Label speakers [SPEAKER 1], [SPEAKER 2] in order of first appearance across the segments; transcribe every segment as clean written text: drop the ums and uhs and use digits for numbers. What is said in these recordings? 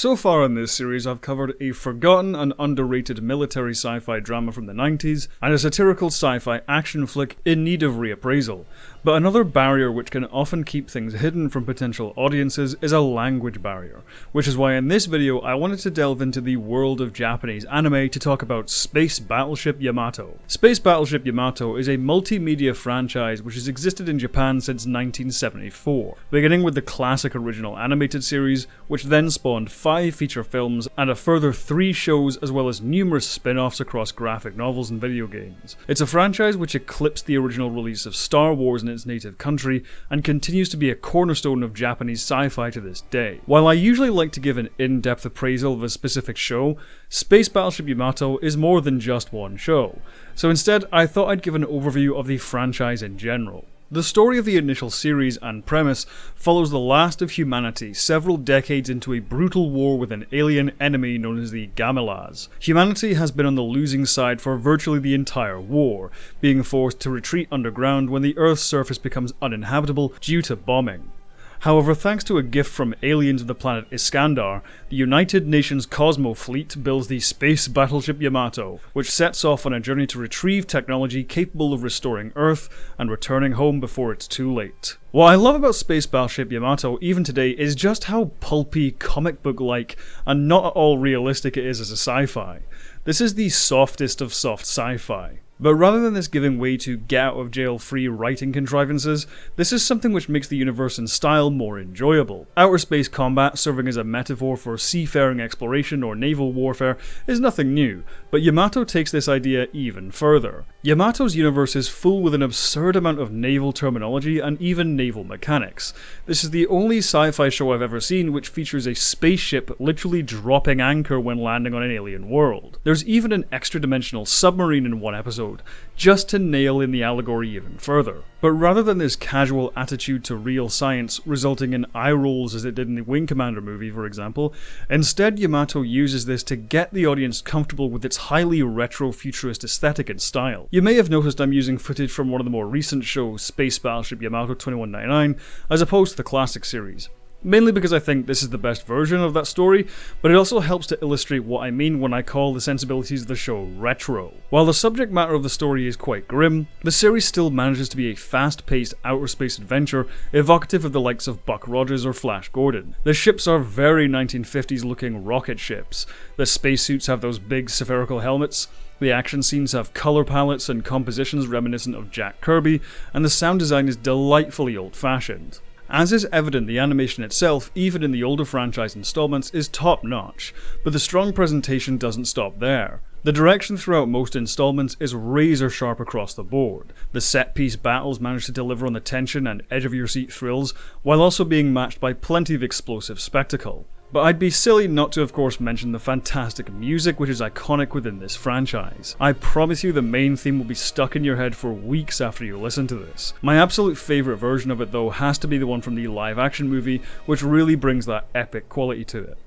[SPEAKER 1] So far in this series, I've covered a forgotten and underrated military sci-fi drama from the 90s, and a satirical sci-fi action flick in need of reappraisal. But another barrier which can often keep things hidden from potential audiences is a language barrier, which is why in this video I wanted to delve into the world of Japanese anime to talk about Space Battleship Yamato. Space Battleship Yamato is a multimedia franchise which has existed in Japan since 1974, beginning with the classic original animated series, which then spawned 5 feature films and a further 3 shows, as well as numerous spin-offs across graphic novels and video games. It's a franchise which eclipsed the original release of Star Wars in its native country and continues to be a cornerstone of Japanese sci-fi to this day. While I usually like to give an in-depth appraisal of a specific show, Space Battleship Yamato is more than just one show, so instead I thought I'd give an overview of the franchise in general. The story of the initial series and premise follows the last of humanity several decades into a brutal war with an alien enemy known as the Gamelaz. Humanity has been on the losing side for virtually the entire war, being forced to retreat underground when the Earth's surface becomes uninhabitable due to bombing. However, thanks to a gift from aliens of the planet Iskandar, the United Nations Cosmo Fleet builds the Space Battleship Yamato, which sets off on a journey to retrieve technology capable of restoring Earth and returning home before it's too late. What I love about Space Battleship Yamato even today is just how pulpy, comic book-like, and not at all realistic it is as a sci-fi. This is the softest of soft sci-fi. But rather than this giving way to get-out-of-jail-free writing contrivances, this is something which makes the universe and style more enjoyable. Outer space combat serving as a metaphor for seafaring exploration or naval warfare is nothing new, but Yamato takes this idea even further. Yamato's universe is full with an absurd amount of naval terminology and even naval mechanics. This is the only sci-fi show I've ever seen which features a spaceship literally dropping anchor when landing on an alien world. There's even an extra-dimensional submarine in one episode, just to nail in the allegory even further. But rather than this casual attitude to real science resulting in eye rolls as it did in the Wing Commander movie, for example, instead Yamato uses this to get the audience comfortable with its highly retro-futurist aesthetic and style. You may have noticed I'm using footage from one of the more recent shows, Space Battleship Yamato 2199, as opposed to the classic series. Mainly because I think this is the best version of that story, but it also helps to illustrate what I mean when I call the sensibilities of the show retro. While the subject matter of the story is quite grim, the series still manages to be a fast-paced outer space adventure evocative of the likes of Buck Rogers or Flash Gordon. The ships are very 1950s looking rocket ships. The spacesuits have those big spherical helmets. The action scenes have colour palettes and compositions reminiscent of Jack Kirby, and the sound design is delightfully old-fashioned. As is evident, the animation itself, even in the older franchise installments, is top-notch, but the strong presentation doesn't stop there. The direction throughout most installments is razor-sharp across the board. The set-piece battles manage to deliver on the tension and edge-of-your-seat thrills, while also being matched by plenty of explosive spectacle. But I'd be silly not to of course mention the fantastic music which is iconic within this franchise. I promise you the main theme will be stuck in your head for weeks after you listen to this. My absolute favourite version of it though has to be the one from the live action movie, which really brings that epic quality to it.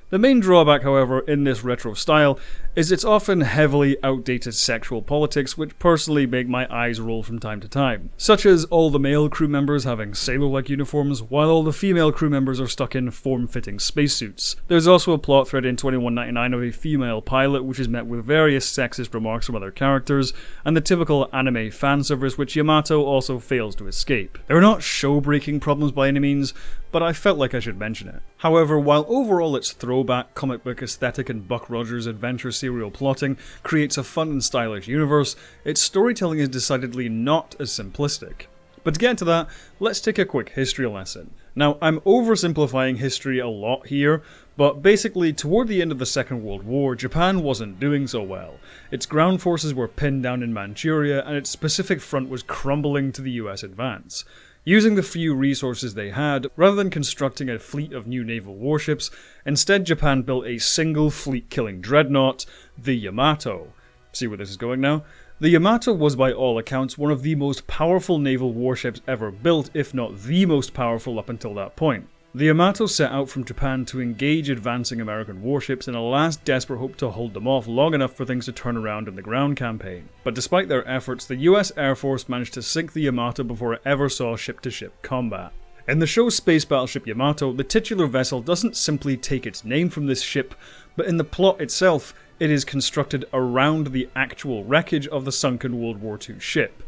[SPEAKER 1] The main drawback, however, in this retro style is its often heavily outdated sexual politics which personally make my eyes roll from time to time, such as all the male crew members having sailor-like uniforms while all the female crew members are stuck in form-fitting spacesuits. There's also a plot thread in 2199 of a female pilot which is met with various sexist remarks from other characters, and the typical anime fan service which Yamato also fails to escape. They're not show-breaking problems by any means, but I felt like I should mention it. However, while overall its throwback comic book aesthetic and Buck Rogers adventure serial plotting creates a fun and stylish universe, its storytelling is decidedly not as simplistic. But to get into that, let's take a quick history lesson. Now, I'm oversimplifying history a lot here, but basically, toward the end of the Second World War, Japan wasn't doing so well. Its ground forces were pinned down in Manchuria, and its Pacific front was crumbling to the US advance. Using the few resources they had, rather than constructing a fleet of new naval warships, instead Japan built a single fleet-killing dreadnought, the Yamato. See where this is going now? The Yamato was by all accounts one of the most powerful naval warships ever built, if not the most powerful up until that point. The Yamato set out from Japan to engage advancing American warships in a last desperate hope to hold them off long enough for things to turn around in the ground campaign. But despite their efforts, the US Air Force managed to sink the Yamato before it ever saw ship-to-ship combat. In the show Space Battleship Yamato, the titular vessel doesn't simply take its name from this ship, but in the plot itself, it is constructed around the actual wreckage of the sunken World War II ship.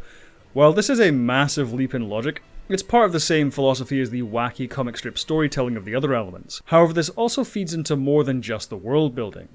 [SPEAKER 1] While this is a massive leap in logic, it's part of the same philosophy as the wacky comic strip storytelling of the other elements. However, this also feeds into more than just the world building.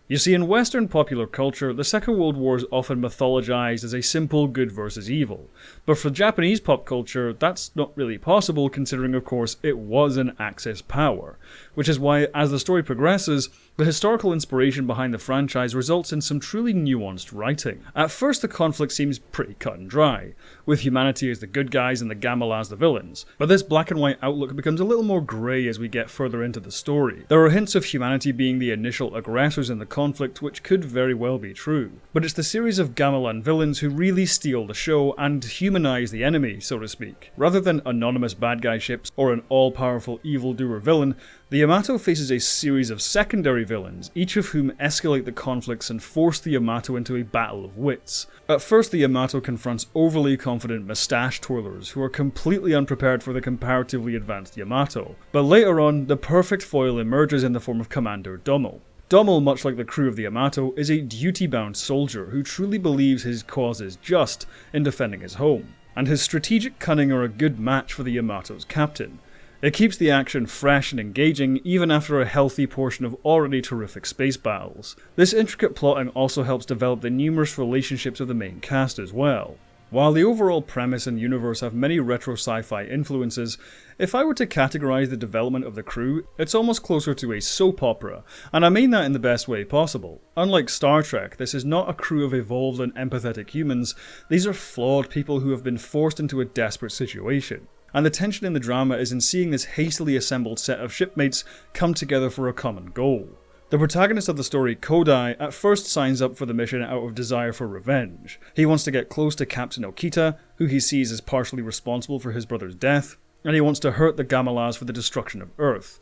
[SPEAKER 1] You see, in Western popular culture, the Second World War is often mythologized as a simple good versus evil. But for Japanese pop culture, that's not really possible, considering, of course, it was an Axis power. Which is why, as the story progresses, the historical inspiration behind the franchise results in some truly nuanced writing. At first, the conflict seems pretty cut and dry, with humanity as the good guys and the Gamma as the villains. But this black and white outlook becomes a little more grey as we get further into the story. There are hints of humanity being the initial aggressors in the conflict, which could very well be true. But it's the series of Gamelan villains who really steal the show and humanize the enemy, so to speak. Rather than anonymous bad guy ships or an all-powerful evildoer villain, the Yamato faces a series of secondary villains, each of whom escalate the conflicts and force the Yamato into a battle of wits. At first, the Yamato confronts overly confident mustache twirlers who are completely unprepared for the comparatively advanced Yamato. But later on, the perfect foil emerges in the form of Commander Dommel. Dommel, much like the crew of the Yamato, is a duty-bound soldier who truly believes his cause is just in defending his home, and his strategic cunning are a good match for the Yamato's captain. It keeps the action fresh and engaging even after a healthy portion of already terrific space battles. This intricate plotting also helps develop the numerous relationships of the main cast as well. While the overall premise and universe have many retro sci-fi influences, if I were to categorize the development of the crew, it's almost closer to a soap opera, and I mean that in the best way possible. Unlike Star Trek, this is not a crew of evolved and empathetic humans, these are flawed people who have been forced into a desperate situation. And the tension in the drama is in seeing this hastily assembled set of shipmates come together for a common goal. The protagonist of the story, Kodai, at first signs up for the mission out of desire for revenge. He wants to get close to Captain Okita, who he sees as partially responsible for his brother's death, and he wants to hurt the Gamalas for the destruction of Earth.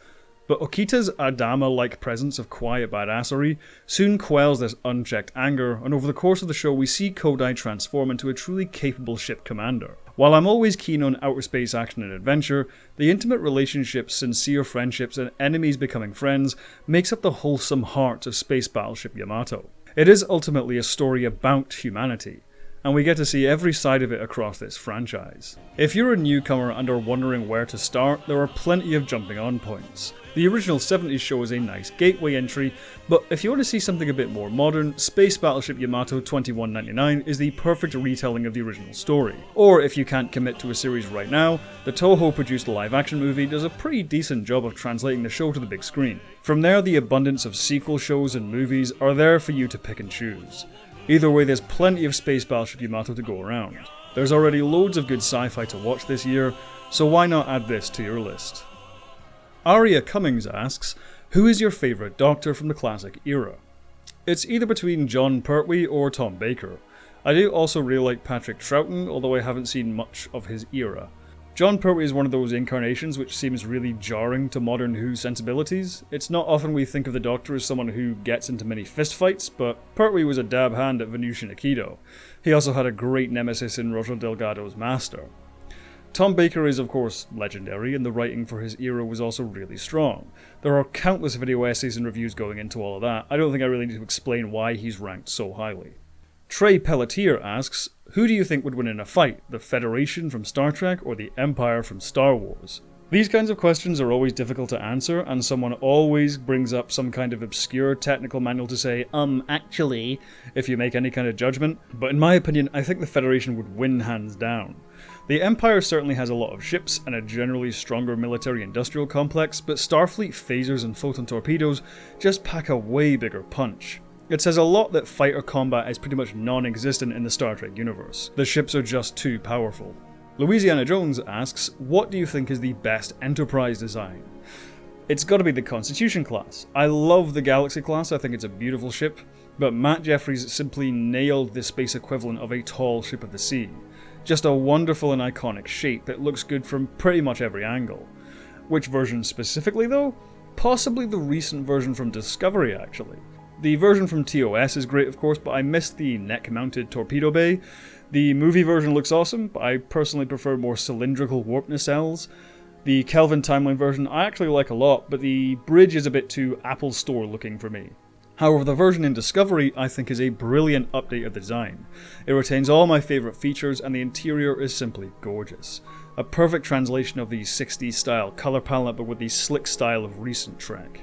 [SPEAKER 1] But Okita's Adama-like presence of quiet badassery soon quells this unchecked anger, and over the course of the show we see Kodai transform into a truly capable ship commander. While I'm always keen on outer space action and adventure, the intimate relationships, sincere friendships, and enemies becoming friends makes up the wholesome heart of Space Battleship Yamato. It is ultimately a story about humanity, and we get to see every side of it across this franchise. If you're a newcomer and are wondering where to start, there are plenty of jumping on points. The original 70s show is a nice gateway entry, but if you want to see something a bit more modern, Space Battleship Yamato 2199 is the perfect retelling of the original story. Or if you can't commit to a series right now, the Toho-produced live-action movie does a pretty decent job of translating the show to the big screen. From there, the abundance of sequel shows and movies are there for you to pick and choose. Either way, there's plenty of Space Battleship Yamato to go around. There's already loads of good sci-fi to watch this year, so why not add this to your list? Aria Cummings asks, who is your favourite Doctor from the classic era? It's either between John Pertwee or Tom Baker. I do also really like Patrick Troughton, although I haven't seen much of his era. John Pertwee is one of those incarnations which seems really jarring to modern Who sensibilities. It's not often we think of the Doctor as someone who gets into many fistfights, but Pertwee was a dab hand at Venusian Aikido. He also had a great nemesis in Roger Delgado's Master. Tom Baker is of course legendary, and the writing for his era was also really strong. There are countless video essays and reviews going into all of that. I don't think I really need to explain why he's ranked so highly. Trey Pelletier asks, who do you think would win in a fight, the Federation from Star Trek or the Empire from Star Wars? These kinds of questions are always difficult to answer, and someone always brings up some kind of obscure technical manual to say, actually, if you make any kind of judgment. But in my opinion, I think the Federation would win hands down. The Empire certainly has a lot of ships and a generally stronger military-industrial complex, but Starfleet phasers and photon torpedoes just pack a way bigger punch. It says a lot that fighter combat is pretty much non-existent in the Star Trek universe. The ships are just too powerful. Louisiana Jones asks, what do you think is the best Enterprise design? It's gotta be the Constitution class. I love the Galaxy class, I think it's a beautiful ship, but Matt Jeffries simply nailed the space equivalent of a tall ship of the sea. Just a wonderful and iconic shape that looks good from pretty much every angle. Which version specifically though? Possibly the recent version from Discovery actually. The version from TOS is great of course, but I missed the neck-mounted torpedo bay. The movie version looks awesome, but I personally prefer more cylindrical warp nacelles. The Kelvin timeline version I actually like a lot, but the bridge is a bit too Apple Store looking for me. However, the version in Discovery I think is a brilliant update of the design. It retains all my favourite features and the interior is simply gorgeous. A perfect translation of the 60s style colour palette but with the slick style of recent Trek.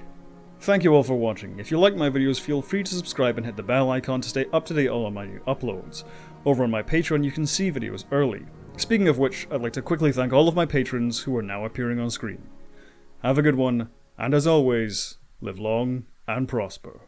[SPEAKER 1] Thank you all for watching. If you like my videos, feel free to subscribe and hit the bell icon to stay up to date on all my new uploads. Over on my Patreon you can see videos early. Speaking of which, I'd like to quickly thank all of my patrons who are now appearing on screen. Have a good one, and as always, live long and prosper.